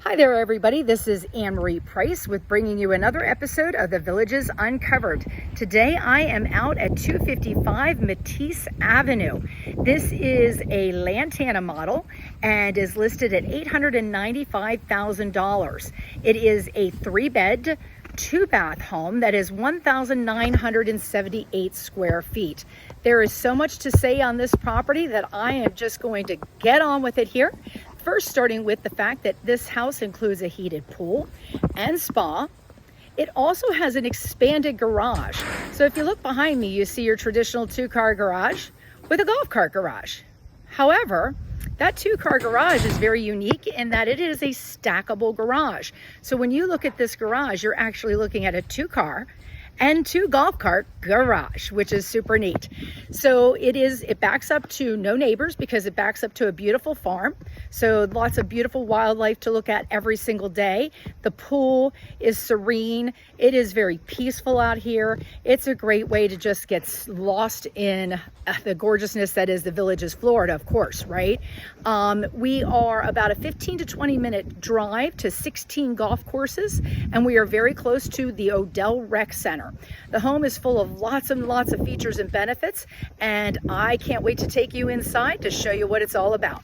Hi there, everybody. This is Anne-Marie Price with bringing you another episode of The Villages Uncovered. Today I am out at 255 Matisse Avenue. This is a Lantana model and is listed at $895,000. It is a 3-bed, 2-bath home that is 1,978 square feet. There is so much to say on this property that I am just going to get on with it here. First, starting with the fact that this house includes a heated pool and spa. It also has an expanded garage. So if you look behind me, you see your traditional 2-car garage with a golf cart garage. However, that 2-car garage is very unique in that it is a stackable garage. So when you look at this garage, you're actually looking at a 2-car and 2 golf cart garage, which is super neat. So it backs up to no neighbors because it backs up to a beautiful farm. So lots of beautiful wildlife to look at every single day. The pool is serene. It is very peaceful out here. It's a great way to just get lost in the gorgeousness that is the Villages, Florida, of course, right? We are about a 15 to 20 minute drive to 16 golf courses, and we are very close to the Odell Rec Center. The home is full of lots and lots of features and benefits, and I can't wait to take you inside to show you what it's all about.